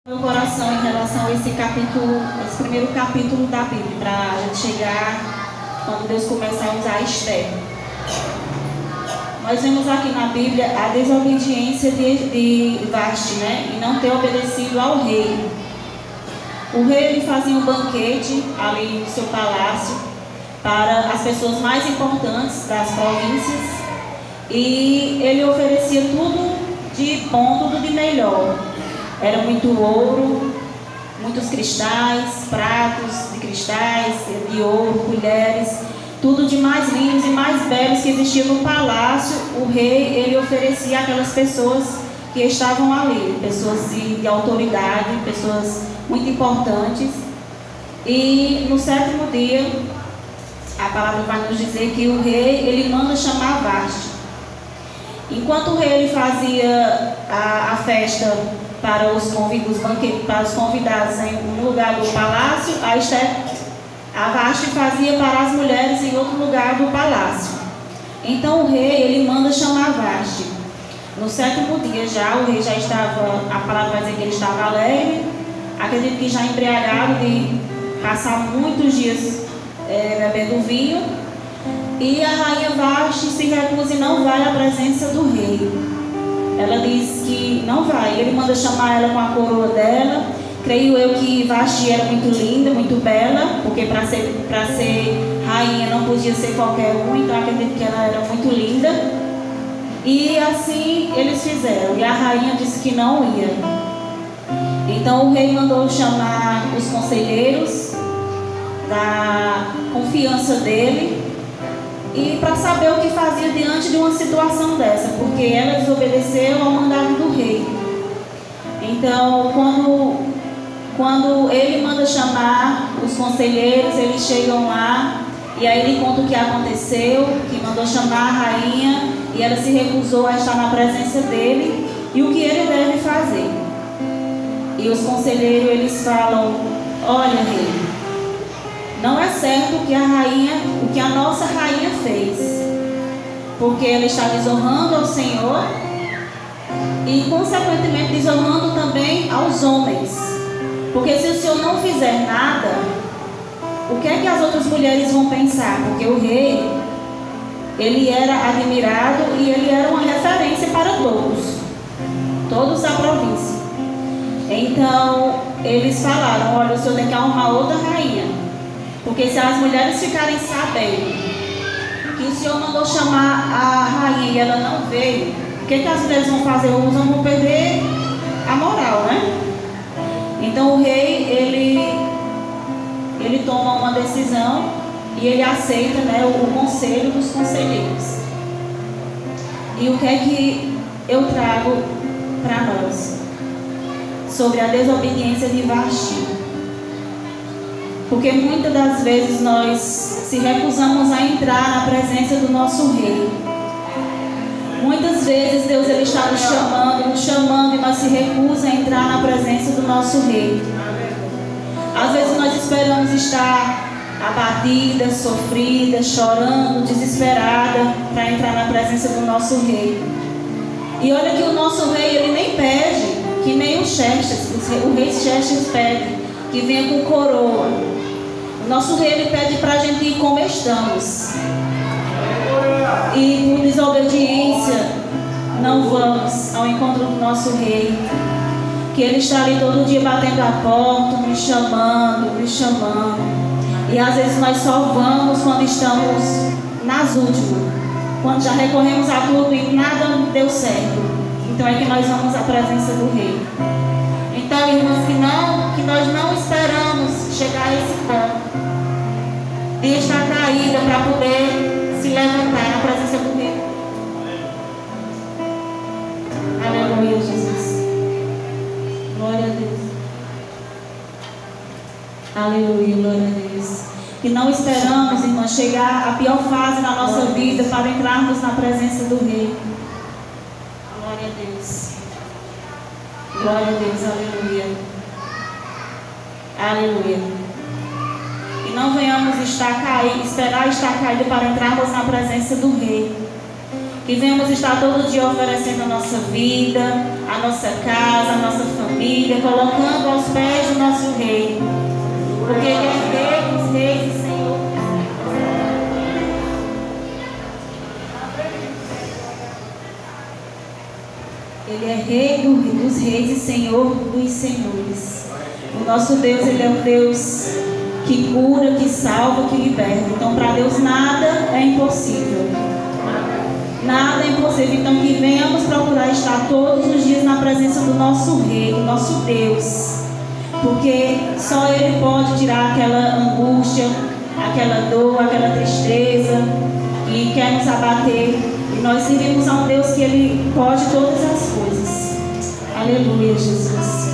Meu coração em relação a esse capítulo, esse primeiro capítulo da Bíblia, para a gente chegar quando Deus começar a usar Esther. Nós vemos aqui na Bíblia a desobediência de Vasti, né? E não ter obedecido ao rei. O rei ele fazia um banquete ali no seu palácio para as pessoas mais importantes das províncias e ele oferecia tudo de bom, tudo de melhor. Era muito ouro, muitos cristais, pratos de cristais, de ouro, colheres, tudo de mais lindos e mais belos que existia no palácio. O rei ele oferecia àquelas pessoas que estavam ali, pessoas de autoridade, pessoas muito importantes. E no sétimo dia, a palavra vai nos dizer que o rei ele manda chamar Vasti. Enquanto o rei ele fazia a festa para os convidados em um lugar do palácio, a Vasti fazia para as mulheres em outro lugar do palácio. Então o rei ele manda chamar Vasti. No sétimo dia já, o rei já estava, a palavra vai dizer que ele estava alegre, acredito que já embriagado de passar muitos dias bebendo vinho. E a rainha Vasti se recusa e não vai à presença do rei. Ela diz que não vai. Ele manda chamar ela com a coroa dela. Creio eu que Vasti era muito linda, muito bela, porque para ser rainha não podia ser qualquer um, então acredito que ela era muito linda. E assim eles fizeram. E a rainha disse que não ia. Então o rei mandou chamar os conselheiros da confiança dele e para saber o que fazia diante de uma situação dessa, porque ela desobedeceu ao mandado do rei. Então, quando ele manda chamar os conselheiros, eles chegam lá e aí ele conta o que aconteceu, que mandou chamar a rainha e ela se recusou a estar na presença dele e o que ele deve fazer. E os conselheiros eles falam: olha, rei, não é certo o que a nossa rainha fez, porque ela está desonrando ao Senhor e consequentemente desonrando também aos homens, porque se o Senhor não fizer nada, o que é que as outras mulheres vão pensar? Porque o rei ele era admirado e ele era uma referência para todos da província. Então eles falaram: olha, o Senhor tem que arrumar outra rainha, porque se as mulheres ficarem sabendo que o Senhor mandou chamar a rainha e ela não veio, o que as mulheres vão fazer? Elas vão perder a moral, né? Então o rei ele toma uma decisão e ele aceita, né, o conselho dos conselheiros. E o que é que eu trago para nós sobre a desobediência de Vasti? Porque muitas das vezes nós se recusamos a entrar na presença do nosso rei. Muitas vezes Deus ele está nos chamando e nós se recusamos a entrar na presença do nosso rei. Às vezes nós esperamos estar abatida, sofrida, chorando, desesperada para entrar na presença do nosso rei. E olha que o nosso rei ele nem pede, que nem o Xerxes, o rei Xerxes pede que venha com coroa. O nosso rei ele pede para a gente ir como estamos. E por desobediência não vamos ao encontro do nosso rei, que ele está ali todo dia batendo a porta, nos chamando. E às vezes nós só vamos quando estamos nas últimas, quando já recorremos a tudo e nada deu certo. Então é que nós vamos à presença do rei. Então, irmãos, que nós não esperamos chegar a esse ponto de estar caída para poder se levantar na presença do rei. Aleluia, Jesus. Glória a Deus. Aleluia, glória a Deus. Que não esperamos, irmã, chegar à pior fase na nossa vida para entrarmos na presença do rei. Glória a Deus. Glória a Deus, aleluia. Aleluia. E não venhamos esperar estar caído para entrarmos na presença do rei. Que venhamos estar todo dia oferecendo a nossa vida, a nossa casa, a nossa família, colocando aos pés do nosso Rei. Porque Ele é Rei dos Reis e Senhor. Ele é Rei dos Reis e Senhor dos Senhores. O nosso Deus, Ele é um Deus que cura, que salva, que liberta. Então, para Deus nada é impossível. Nada é impossível. Então, que venhamos procurar estar todos os dias na presença do nosso Rei, do nosso Deus. Porque só Ele pode tirar aquela angústia, aquela dor, aquela tristeza que quer nos abater. E nós servimos a um Deus que Ele pode todas as coisas. Aleluia, Jesus.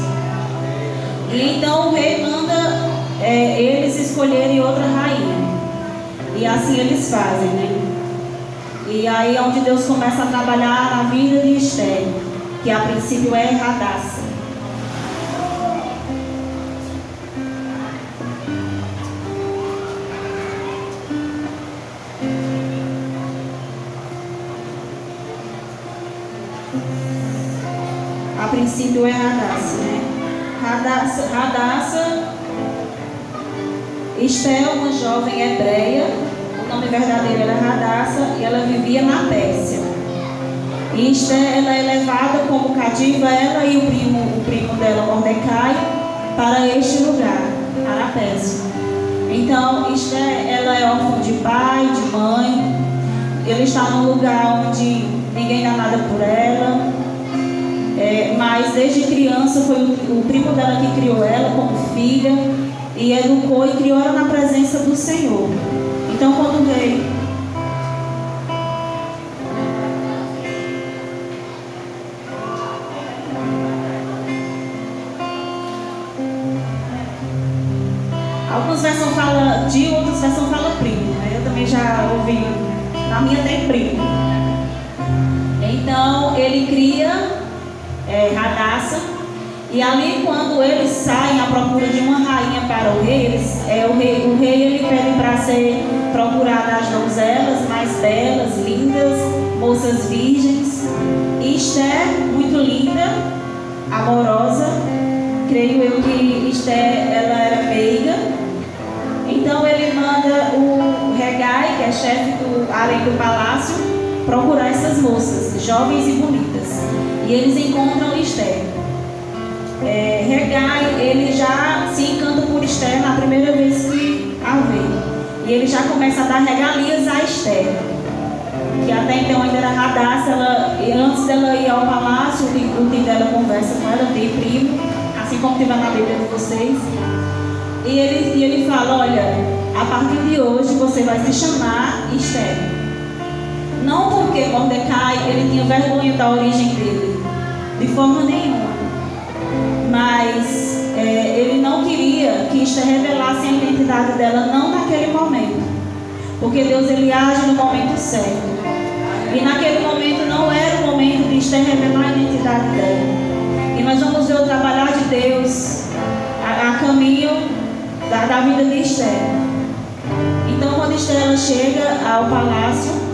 E então o rei manda eles escolherem outra rainha. E assim eles fazem, né? E aí é onde Deus começa a trabalhar na vida de Esther, que a princípio é Hadassah. A princípio é Hadassah, né? Hadassah, Esther, uma jovem hebreia, o nome verdadeiro era Hadassah, e ela vivia na Pérsia. E Esther, ela é levada como cativa, ela e o primo dela, Mordecai, para este lugar, para a Pérsia. Então, Esther, ela é órfã de pai, de mãe, ela está num lugar onde ninguém dá nada por ela. Mas desde criança foi o primo dela que criou ela como filha e educou e criou ela na presença do Senhor. Então quando o rei algumas versões falam tio, outras versões falam primo, né? Eu também já ouvi, na minha tem primo. Então ele cria Hadassah, e ali quando eles saem à procura de uma rainha para o rei, o rei ele pede para ser procurada as donzelas mais belas, lindas, moças virgens. E Esther, muito linda, amorosa, creio eu que Esther ela era meiga. Então ele manda o Hegai, que é chefe do harém do palácio, procurar essas moças, jovens e bonitas. E eles encontram Esther. Hegai, ele já se encanta por Esther na primeira vez que a vê. E ele já começa a dar regalias a Esther. Que até então ainda era Hadassah, antes dela ir ao palácio, o tio dela conversa com ela, tem primo, assim como teve na Bíblia de vocês. E ele fala, olha, a partir de hoje você vai se chamar Esther. Não porque Mordecai ele tinha vergonha da origem dele, de forma nenhuma. Mas ele não queria que Esther revelasse a identidade dela, não naquele momento. Porque Deus ele age no momento certo. E naquele momento não era o momento de Esther revelar a identidade dela. E nós vamos ver o trabalhar de Deus a caminho da vida de Esther. Então quando Esther ela chega ao palácio,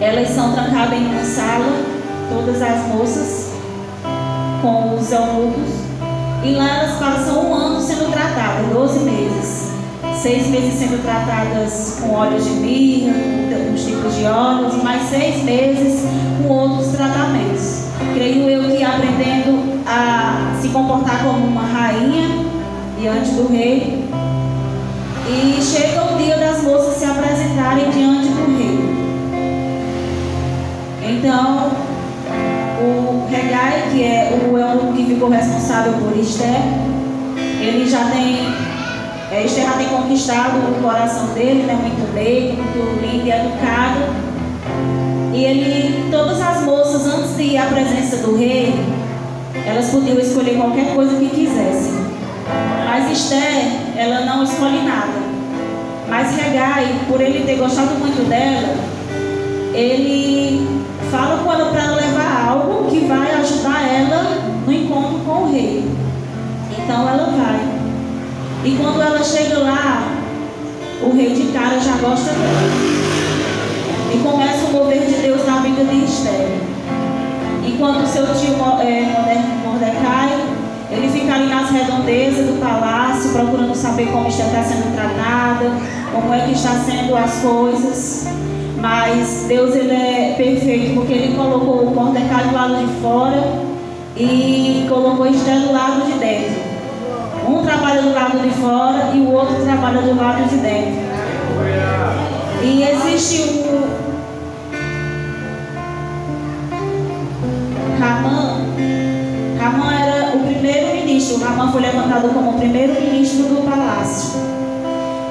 elas são trancadas em uma sala, todas as moças, com os eunucos, e lá elas passam 1 ano sendo tratadas, 12 meses. 6 meses sendo tratadas com óleos de mirra, com uns tipos de óleos, e mais 6 meses com outros tratamentos. Creio eu que aprendendo a se comportar como uma rainha diante do rei. E chega o dia das moças se apresentarem diante do rei. Então, o Hegai, que é o eunuco que ficou responsável por Esther, ele já tem... Esther já tem conquistado o coração dele, né? Muito bem, muito lindo e educado. E todas as moças, antes de ir à presença do rei, elas podiam escolher qualquer coisa que quisessem. Mas Esther, ela não escolhe nada. Mas Hegai, por ele ter gostado muito dela, ele fala com ela para ela levar algo que vai ajudar ela no encontro com o rei. Então ela vai. E quando ela chega lá, o rei de cara já gosta dela. e começa o mover de Deus na vida de Esther. Enquanto seu tio Mordecai, ele fica ali nas redondezas do palácio, procurando saber como Esther está sendo tratada, como é que está sendo as coisas. Mas Deus, ele é perfeito, porque ele colocou o Mordecai do lado de fora e colocou Esther do lado de dentro. Um trabalha do lado de fora e o outro trabalha do lado de dentro. E existe o Ramã era o primeiro-ministro. Ramã foi levantado como o primeiro-ministro do palácio.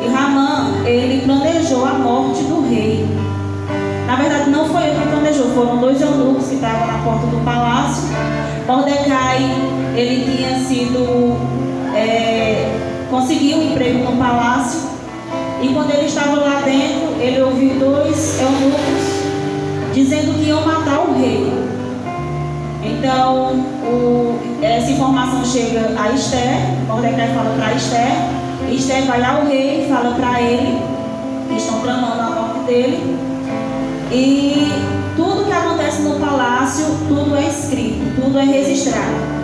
E Ramã, ele planejou a morte do rei. Na verdade, não foi ele que planejou, foram 2 eunucos que estavam na porta do palácio. Mordecai, ele tinha conseguiu um emprego no palácio. E quando ele estava lá dentro, ele ouviu 2 eunucos dizendo que iam matar o rei. Então, essa informação chega a Esther. Mordecai fala para Esther. Esther vai ao rei e fala para ele que estão tramando a morte dele. E tudo que acontece no palácio, tudo é escrito, tudo é registrado.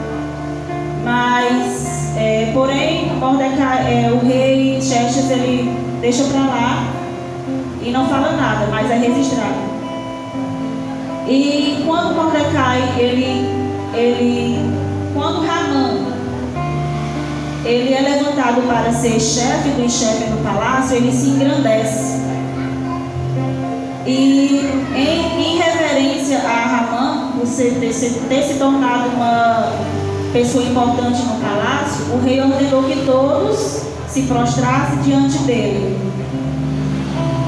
Mas, porém, Mordecai, o rei Xerxes, ele deixa para lá e não fala nada, mas é registrado. E quando Mordecai, quando Ramã, ele é levantado para ser chefe dos chefes do palácio, ele se engrandece. E em reverência a Ramã, por ter se tornado uma pessoa importante no palácio, o rei ordenou que todos se prostrassem diante dele.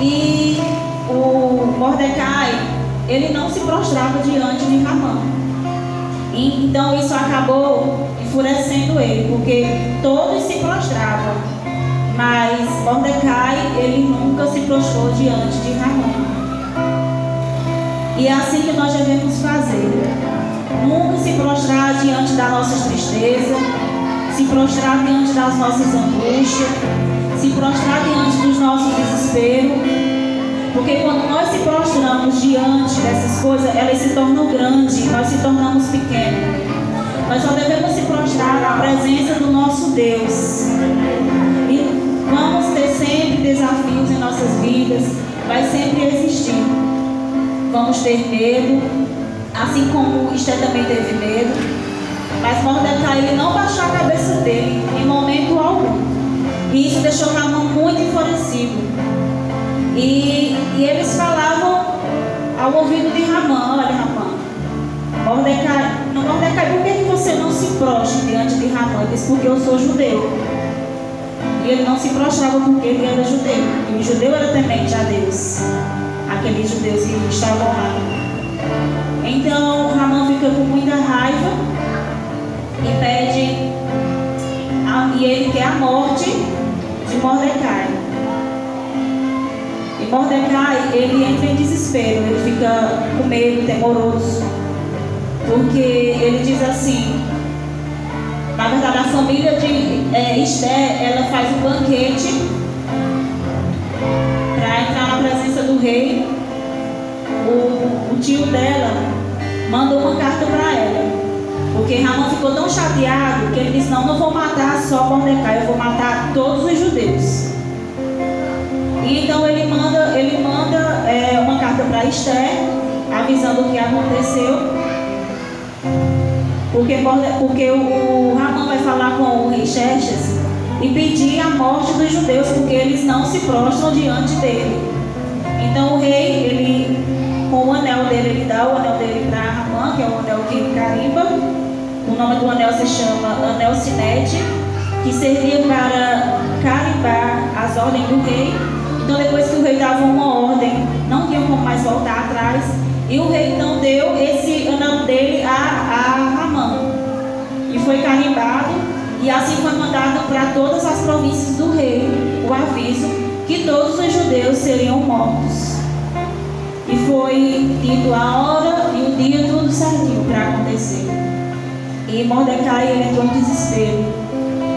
E o Mordecai, ele não se prostrava diante de Ramã. E então isso acabou enfurecendo ele, porque todos se prostravam, mas Mordecai, ele nunca se prostrou diante de Ramã. E é assim que nós devemos fazer. Nunca se prostrar diante das nossas tristezas, se prostrar diante das nossas angústias, se prostrar diante dos nossos desesperos. Porque quando nós se prostramos diante dessas coisas, elas se tornam grandes, nós se tornamos pequenos. Nós só devemos se prostrar na presença do nosso Deus. E vamos ter sempre desafios em nossas vidas, vai sempre existir. Vamos ter medo, assim como Esther também teve medo. Mas Mordecai, ele não baixou a cabeça dele em momento algum. E isso deixou Ramã muito enfurecido. E eles falavam ao ouvido de Ramã: olha, Ramã, Mordecai, por que você não se prostra diante de Ramã? Ele disse: porque eu sou judeu. E ele não se prostrava porque ele era judeu. E o judeu era temente a Deus, aqueles judeus que estavam lá. Então Ramã fica com muita raiva e pede, e ele quer a morte de Mordecai. E Mordecai, ele entra em desespero, ele fica com medo, temoroso, porque ele diz assim, na verdade a família de Esther, ela faz um banquete para entrar na presença do rei. O tio dela mandou uma carta para ela, porque Ramã ficou tão chateado que ele disse: não vou matar só Mordecai, eu vou matar todos os judeus. E então ele manda uma carta para Esther, avisando o que aconteceu, porque o Ramã vai falar com o rei Xerxes e pedir a morte dos judeus, porque eles não se prostram diante dele. Então o rei, ele, com o anel dele, ele dá o anel dele para Ramã, que é o anel que carimba. O nome do anel se chama Anel Sinete, que servia para carimbar as ordens do rei. Então depois que o rei dava uma ordem, não tinha como mais voltar atrás. E o rei então deu esse anel dele a Ramã. E foi carimbado. E assim foi mandado para todas as províncias do rei o aviso que todos os judeus seriam mortos. E foi dito a hora e o dia, tudo certinho para acontecer. E Mordecai, ele entrou em desespero.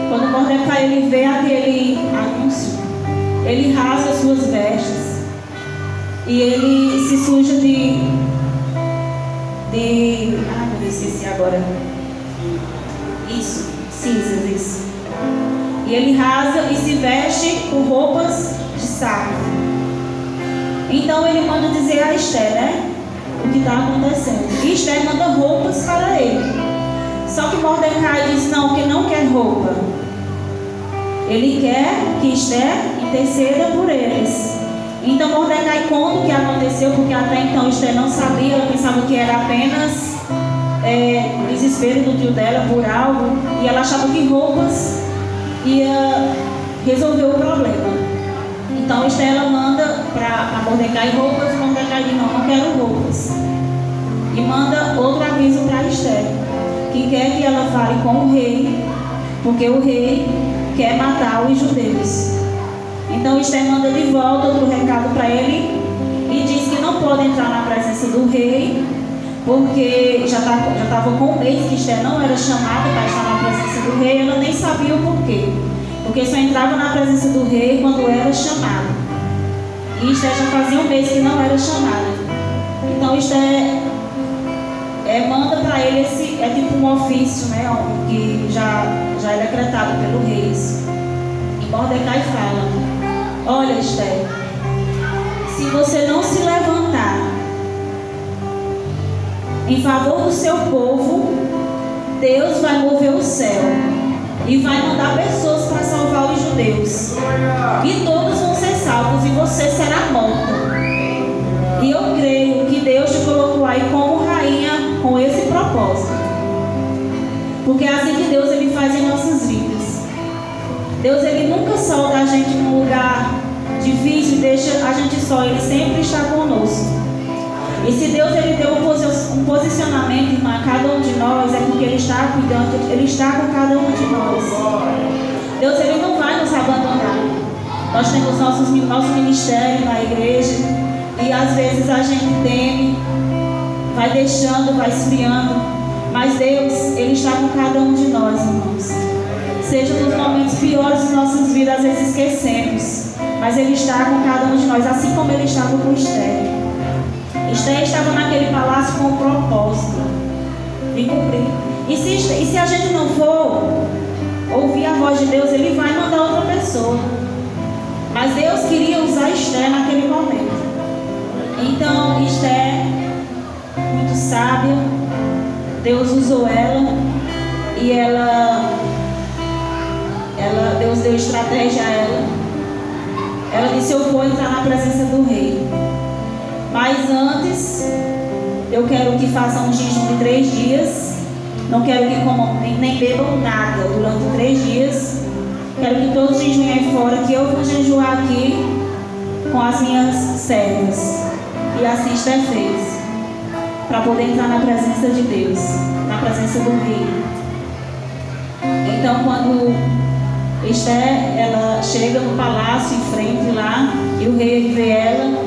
Quando Mordecai, ele vê aquele anúncio, ele rasga suas vestes e ele se suja ai, meu Deus, esqueci agora. Isso, cinzas, isso. E ele rasga e se veste com roupas de saco. Então ele manda dizer a Esther, né, o que está acontecendo. E Esther manda roupas para ele. Só que Mordecai diz não, que não quer roupa. Ele quer que Esther interceda por eles. Então Mordecai conta o que aconteceu, porque até então Esther não sabia, ela pensava que era apenas desespero do tio dela por algo, e ela achava que roupas ia resolver o problema. Então Esther ela manda para Mordecai roupas, e Mordecai diz não quero roupas. E manda outro aviso para Esther, que quer que ela fale com o rei, porque o rei quer matar os judeus. Então Esther manda de volta outro recado para ele e diz que não pode entrar na presença do rei, porque já estava com um mês que Esther não era chamada para estar na presença do rei. Ela nem sabia o porquê, porque só entrava na presença do rei quando era chamada. E Esther já fazia um mês que não era chamada. Então Esther manda para ele esse, tipo um ofício, né, que já é decretado pelo rei. E Mordecai fala: olha, Esther, se você não se levantar em favor do seu povo, Deus vai mover o céu e vai mandar pessoas para salvar os judeus, e todos vão ser salvos e você será morta. E eu creio que Deus te colocou aí como rainha com esse propósito, porque é assim que Deus ele faz em nossas vidas. Deus ele nunca solta a gente num lugar difícil e deixa a gente só. Ele sempre está conosco. E se Deus ele deu um posicionamento, irmã, a cada um de nós, é porque Ele está cuidando, Ele está com cada um de nós. Deus ele não vai nos abandonar. Nós temos nosso ministério na igreja, e às vezes a gente teme, vai deixando, vai esfriando, mas Deus ele está com cada um de nós, irmãos. Seja nos momentos piores de nossas vidas, às vezes esquecemos, mas Ele está com cada um de nós, assim como Ele estava com Esther. Esther estava naquele palácio com um propósito de cumprir. E se a gente não for ouvir a voz de Deus, Ele vai mandar outra pessoa. Mas Deus queria usar Esther naquele momento. Então Esther, muito sábia, Deus usou ela, e Deus deu estratégia a ela. Ela disse: eu vou entrar na presença do rei, mas antes eu quero que façam um jejum de 3 dias. Não quero que comam nem bebam nada durante 3 dias. Quero que todos jejuem aí fora, que eu vou jejuar aqui com as minhas servas. E assim Esther fez, para poder entrar na presença de Deus, na presença do rei. Então quando Esther ela chega no palácio em frente lá, e o rei vê ela,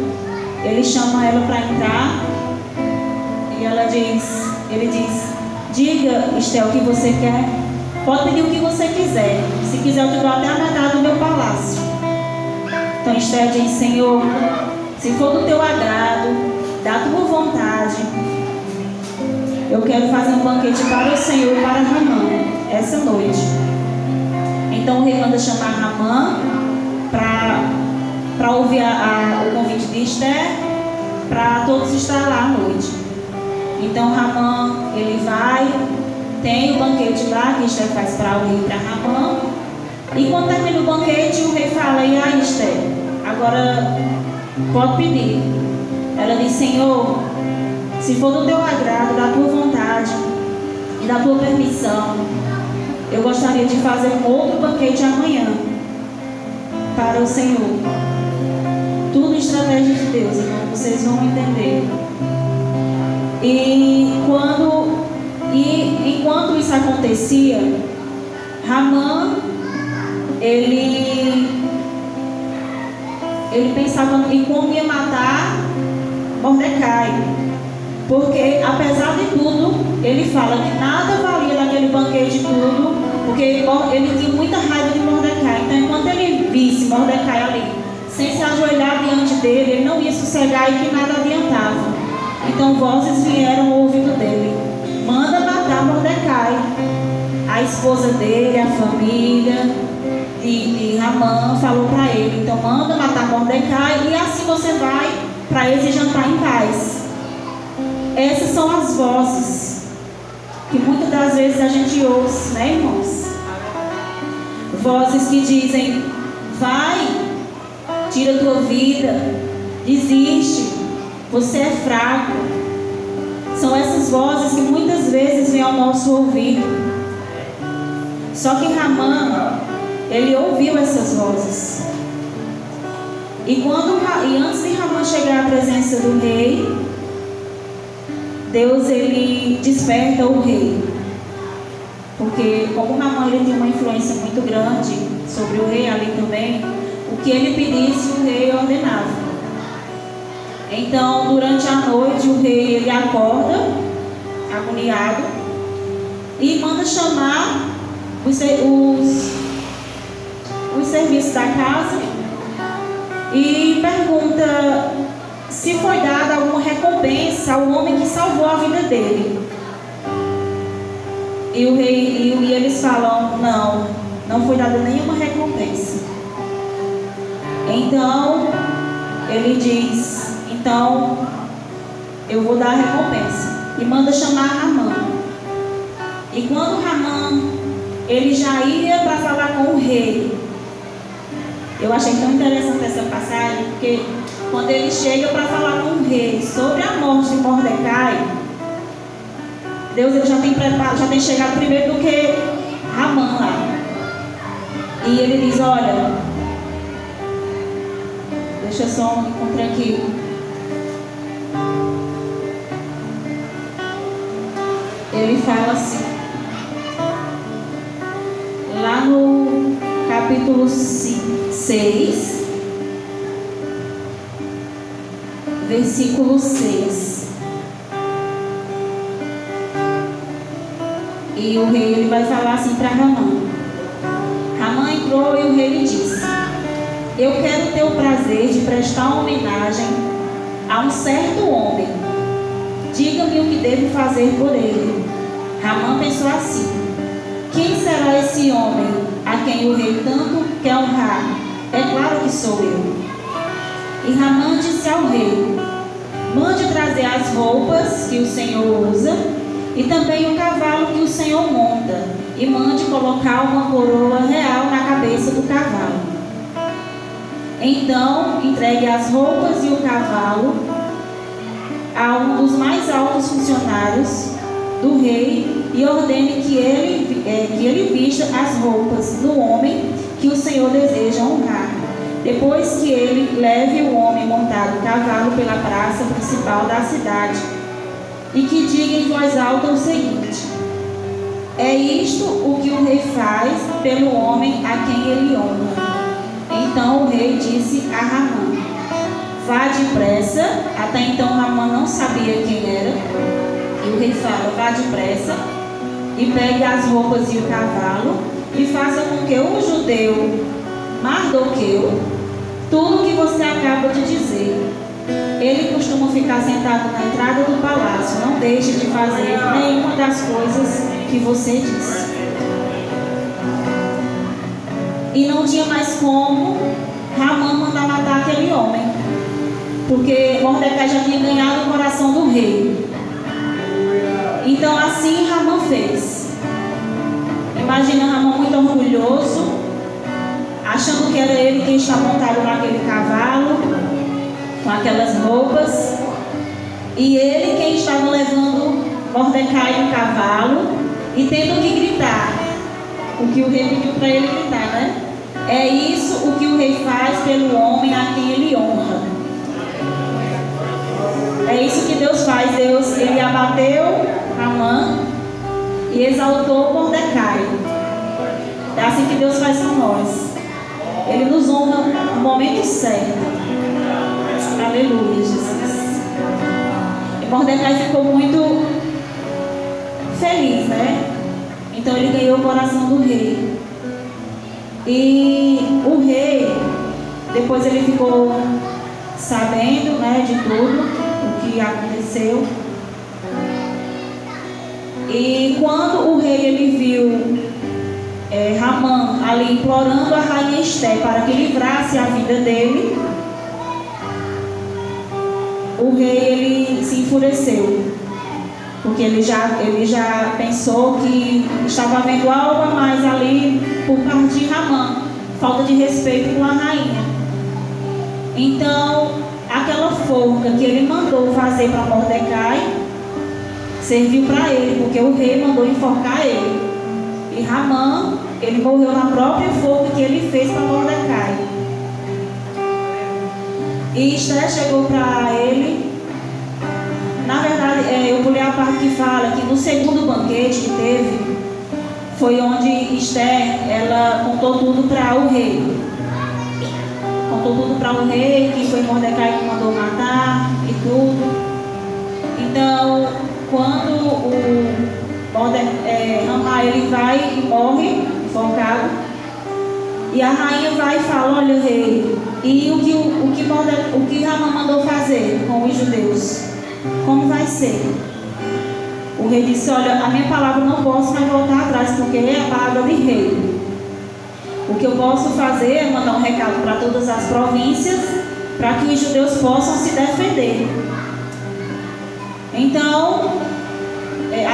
ele chama ela para entrar, e ele diz: diga, Esther, o que você quer. Pode pedir o que você quiser. Se quiser, eu te dou até a metade do meu palácio. Então Esther diz: Senhor, se for do teu agrado, da tua vontade, eu quero fazer um banquete para o Senhor e para Ramã essa noite. Então o rei manda chamar Ramã para ouvir o convite de Esther, para todos estar lá à noite. Então Ramã ele vai, tem o banquete lá que Esther faz para o rei e para Ramã. E quando termina o banquete, o rei fala: e aí, Esther, agora pode pedir. Ela diz: Senhor, se for do teu agrado, da tua vontade e da tua permissão, eu gostaria de fazer um outro banquete amanhã para o Senhor. Tudo estratégia de Deus, irmão, vocês vão entender. Enquanto isso acontecia, Ramã ele pensava em como ia matar Mordecai, porque apesar de tudo, ele fala que nada valia daquele banquete tudo, porque ele tinha muita raiva de Mordecai. Então enquanto ele visse Mordecai ali sem se ajoelhar diante dele, ele não ia sossegar e que nada adiantava. Então vozes vieram ao ouvido dele: manda matar Mordecai. A esposa dele, a família de Ramã falou para ele: então manda matar Mordecai e assim você vai para esse jantar em paz. Essas são as vozes que muitas das vezes a gente ouve, né, irmãos? Vozes que dizem: vai, tira a tua vida, desiste, você é fraco. São essas vozes que muitas vezes vêm ao nosso ouvido. Só que Ramã, ele ouviu essas vozes. E antes de Ramã chegar à presença do rei, Deus, ele desperta o rei. Porque como Ramã, ele tinha uma influência muito grande sobre o rei ali também, o que ele pedisse, o rei ordenava. Então, durante a noite, o rei, ele acorda, agoniado, e manda chamar os serviços da casa e pergunta se foi dada alguma recompensa ao homem que salvou a vida dele. E o rei e eles falam: não foi dada nenhuma recompensa. Então ele diz: então eu vou dar a recompensa, e manda chamar Ramã. E quando Ramã, ele já ia para falar com o rei, eu achei tão interessante essa passagem, porque quando ele chega para falar com o rei sobre a morte de Mordecai, Deus, ele já tem preparado, já tem chegado primeiro do que Ramã lá. E ele diz: olha, deixa eu só encontrar aqui. Ele fala assim, lá no capítulo 6, versículo 6. E o rei, ele vai falar assim para Ramã. Ramã entrou e o rei lhe disse: eu quero ter o prazer de prestar homenagem a um certo homem. Diga-me o que devo fazer por ele. Ramã pensou assim: quem será esse homem a quem o rei tanto quer honrar? É claro que sou eu. E Ramã disse ao rei: mande trazer as roupas que o Senhor usa e também o cavalo que o Senhor monta, e mande colocar uma coroa real na cabeça do cavalo. Então entregue as roupas e o cavalo a um dos mais altos funcionários do rei e ordene que ele vista as roupas do homem que o Senhor deseja honrar. Depois que ele leve o homem montado no cavalo pela praça principal da cidade, e que diga em voz alta o seguinte: é isto o que o rei faz pelo homem a quem ele honra. Então o rei disse a Ramã: vá depressa. Até então Ramã não sabia quem era. E o rei fala: vá depressa e pegue as roupas e o cavalo e faça com que o judeu Mardoqueu tudo o que você acaba de dizer. Ele costuma ficar sentado na entrada do palácio. Não deixe de fazer nenhuma das coisas que você disse. E não tinha mais como Ramã mandar matar aquele homem, porque Mordecai já tinha ganhado o coração do rei. Então assim Ramã fez. Imagina Ramã muito orgulhoso, achando que era ele quem está montado naquele cavalo, com aquelas roupas, e ele quem estava levando Mordecai no cavalo e tendo que gritar o que o rei pediu para ele gritar, né? É isso o que o rei faz pelo homem a quem ele honra. É isso que Deus faz. Deus, ele abateu Ramã e exaltou Mordecai. É assim que Deus faz com nós. Ele nos honra no momento certo. Aleluia, Jesus. E Mordecai ficou muito feliz, né? Então ele ganhou o coração do rei. E o rei, Depois ele ficou sabendo, né, de tudo o que aconteceu. E quando o rei ele viu Ramã ali implorando a rainha Esté para que livrasse a vida dele, o rei ele se enfureceu, porque ele já pensou que estava havendo algo a mais ali por parte de Ramã, falta de respeito com a rainha. Então aquela forca que ele mandou fazer para Mordecai serviu para ele, porque o rei mandou enforcar ele. E Ramã, ele morreu na própria forca que ele fez para Mordecai. E Esté chegou para ele. Na verdade, eu pulei a parte que fala que no segundo banquete que teve, foi onde Esté, ela contou tudo para o rei. Contou tudo para o rei, que foi Mordecai que mandou matar e tudo. Então, quando o Ramã ele vai e morre enforcado, e a rainha vai e fala: olha, rei, e o que Ramã mandou fazer com os judeus, como vai ser? O rei disse: olha, a minha palavra não posso mais voltar atrás, porque é a palavra de rei. O que eu posso fazer é mandar um recado para todas as províncias, para que os judeus possam se defender. Então,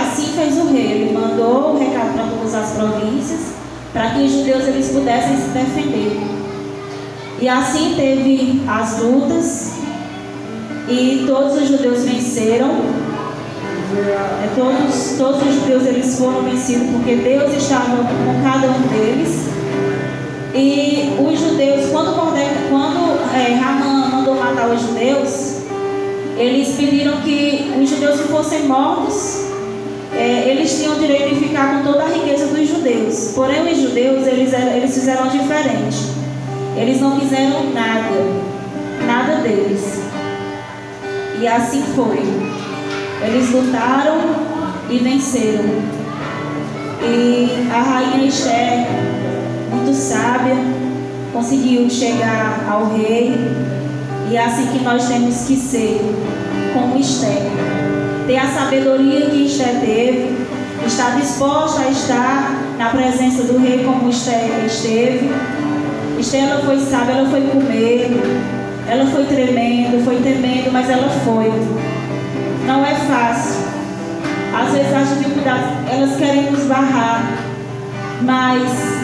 assim fez o rei. Ele mandou o recado para todas as províncias, para que os judeus eles pudessem se defender. E assim teve as lutas, e todos os judeus venceram. Todos os judeus eles foram vencidos, porque Deus estava com cada um deles. E os judeus, quando Ramã mandou matar os judeus, eles pediram que os judeus que fossem mortos, eles tinham o direito de ficar com toda a riqueza dos judeus. Porém, os judeus, eles fizeram diferente. Eles não quiseram nada deles. E assim foi. Eles lutaram e venceram. E a rainha Esté, muito sábia, conseguiu chegar ao rei. E é assim que nós temos que ser, como Esté. Ter a sabedoria que Esté teve, estar disposta a estar na presença do rei como Esté esteve. Esté, ela foi sábia, ela foi com medo, ela foi tremendo, mas ela foi. Não é fácil. Às vezes as dificuldades, elas querem nos barrar, mas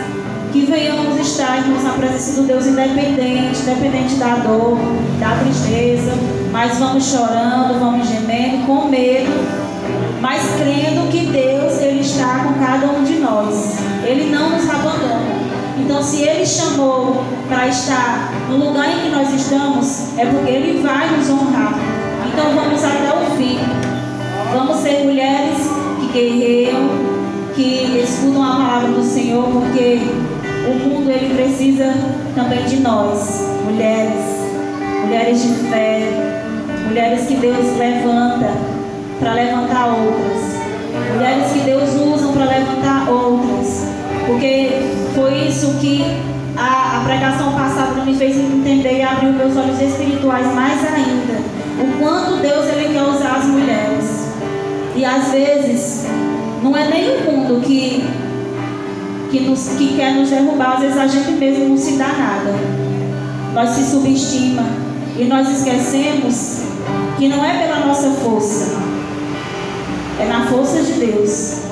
que venhamos estar, irmãos, na presença do Deus independente da dor, da tristeza, mas vamos chorando, vamos gemendo, com medo, mas crendo que Deus, Ele está com cada um de nós. Ele não nos abandona. Então, se Ele chamou para estar no lugar em que nós estamos, é porque Ele vai nos honrar. Então, vamos até o fim. Vamos ser mulheres que guerreiam, que escutam a palavra do Senhor, porque o mundo ele precisa também de nós, mulheres de fé, mulheres que Deus levanta para levantar outras, mulheres que Deus usa para levantar outras, porque foi isso que a pregação passada me fez entender e abriu meus olhos espirituais mais ainda, o quanto Deus ele quer usar as mulheres. E às vezes não é nem o mundo que quer nos derrubar, às vezes a gente mesmo não se dá nada. Nós se subestima e nós esquecemos que não é pela nossa força, é na força de Deus.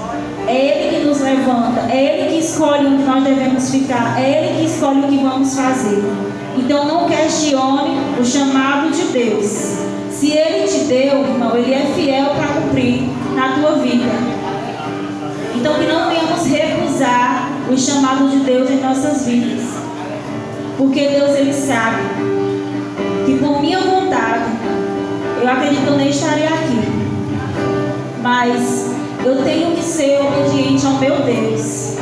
É Ele que nos levanta, é Ele que escolhe onde nós devemos ficar, é Ele que escolhe o que vamos fazer. Então não questione o chamado de Deus. Se Ele te deu, irmão, Ele é fiel para cumprir na tua vida. Então que não venhamos recusar o chamado de Deus em nossas vidas, porque Deus ele sabe que por minha vontade eu acredito que eu nem estaria aqui, mas eu tenho que ser obediente ao meu Deus,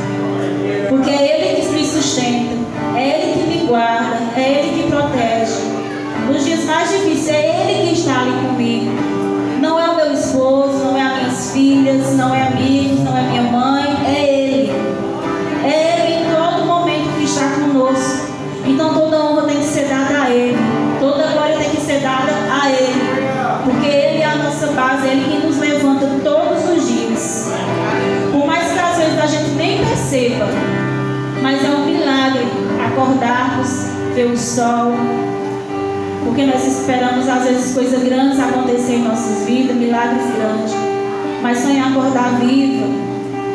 porque é Ele que me sustenta, é Ele que me guarda, é Ele que protege. Nos dias mais difíceis é Ele que está ali comigo. Não é o meu esposo, não é as minhas filhas, não é amigos, não é minha mãe, é Ele. É Ele em todo momento que está conosco. Então toda honra tem que ser dada acordarmos, ver o sol, porque nós esperamos às vezes coisas grandes acontecer em nossas vidas, milagres grandes, mas sonhar acordar viva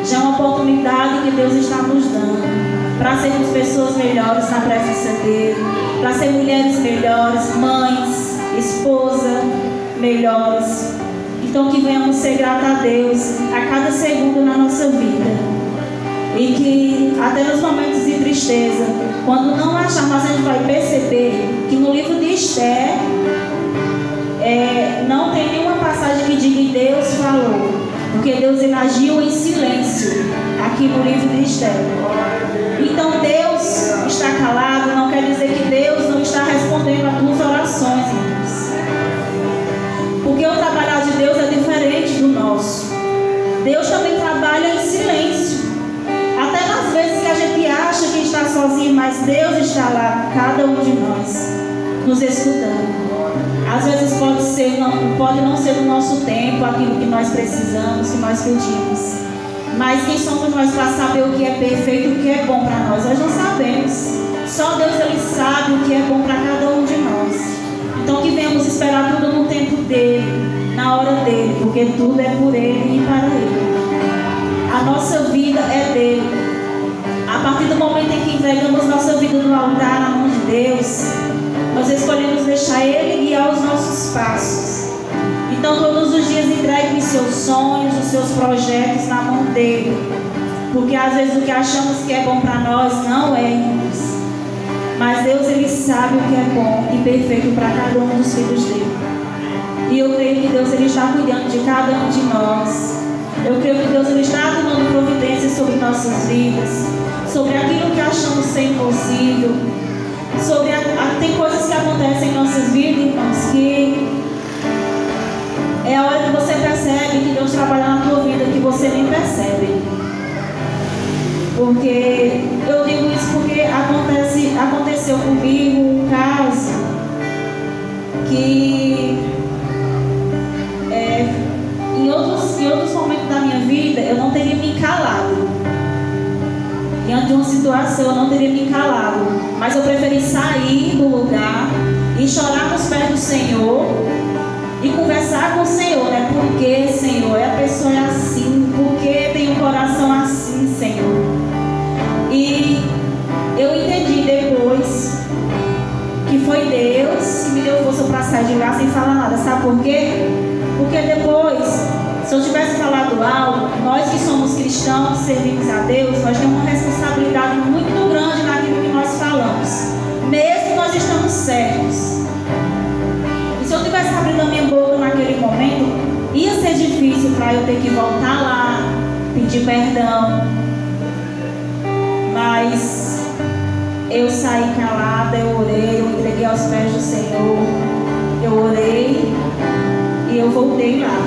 já é uma oportunidade que Deus está nos dando para sermos pessoas melhores na presença dele, para ser mulheres melhores, mães, esposa melhores. Então que venhamos ser gratos a Deus a cada segundo na nossa vida. E que até nos momentos de tristeza, quando não acharmos, a gente vai perceber que no livro de Esther não tem nenhuma passagem que diga que Deus falou, porque Deus agiu em silêncio aqui no livro de Esther. Então Deus está calado não quer dizer que Deus não está respondendo às tuas orações, irmãos. Porque o trabalhar de Deus é diferente do nosso. Deus também trabalha em silêncio. Até nas vezes que a gente acha que está sozinho, mas Deus está lá, cada um de nós, nos escutando. Às vezes pode não ser do nosso tempo aquilo que nós precisamos, que nós pedimos. Mas quem somos nós para saber o que é perfeito e o que é bom para nós? Nós não sabemos. Só Deus, Ele sabe o que é bom para cada um de nós. Então que venhamos esperar tudo no tempo dEle, na hora dEle, porque tudo é por Ele e para Ele. A nossa vida é dele. A partir do momento em que entregamos nossa vida no altar na mão de Deus, nós escolhemos deixar Ele guiar os nossos passos. Então todos os dias entregue os seus sonhos, os seus projetos na mão dele. Porque às vezes o que achamos que é bom para nós não é, irmãos. Mas Deus, Ele sabe o que é bom e perfeito para cada um dos filhos dele. E eu creio que Deus, Ele está cuidando de cada um de nós. Eu creio que Deus, Ele está tomando providências sobre nossas vidas, sobre aquilo que achamos ser impossível, sobre tem coisas que acontecem em nossas vidas, irmãos, que é a hora que você percebe que Deus trabalha na tua vida, que você nem percebe. Porque eu digo isso porque aconteceu comigo um caso que em outros momentos da minha vida eu não teria me calado. Diante de uma situação eu não teria me calado, mas eu preferi sair do lugar e chorar nos pés do Senhor e conversar com o Senhor, né? Por que, Senhor? A pessoa é assim, por que tem um coração assim, Senhor? E eu entendi depois que foi Deus que me deu força para sair de lá sem falar nada. Sabe por quê? Porque depois, se eu tivesse falado algo, nós que somos cristãos, servimos a Deus, nós temos uma responsabilidade muito grande naquilo que nós falamos, mesmo nós estamos certos. E se eu tivesse abrido a minha boca naquele momento, ia ser difícil para eu ter que voltar lá, pedir perdão. Mas eu saí calada, eu orei, eu entreguei aos pés do Senhor, eu orei e eu voltei lá.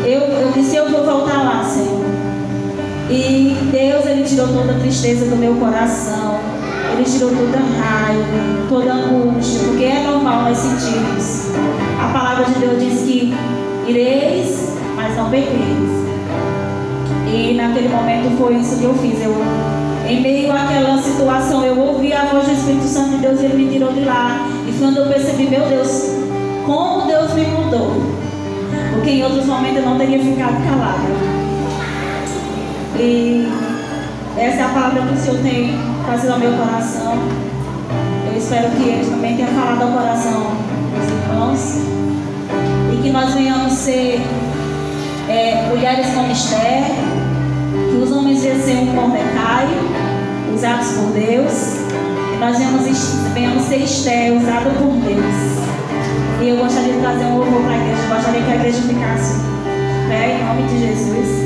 Eu disse, eu vou voltar lá, Senhor. E Deus, Ele tirou toda a tristeza do meu coração. Ele tirou toda a raiva, toda a angústia, porque é normal nós sentirmos. A palavra de Deus diz que ireis, mas não pequeis. E naquele momento foi isso que eu fiz. Em meio àquela situação, eu ouvi a voz do Espírito Santo de Deus e Ele me tirou de lá. E foi quando eu percebi, meu Deus, como Deus me mudou. Porque em outros momentos eu não teria ficado calada. E essa é a palavra que o Senhor tem trazido ao meu coração. Eu espero que Ele também tenha falado ao coração dos irmãos. E que nós venhamos ser mulheres como Esther, que os homens venham ser Mordecai, usados por Deus. E nós venhamos ser Esther, usada por Deus. E eu gostaria de trazer um louvor para a igreja. Eu gostaria que a igreja ficasse em nome de Jesus.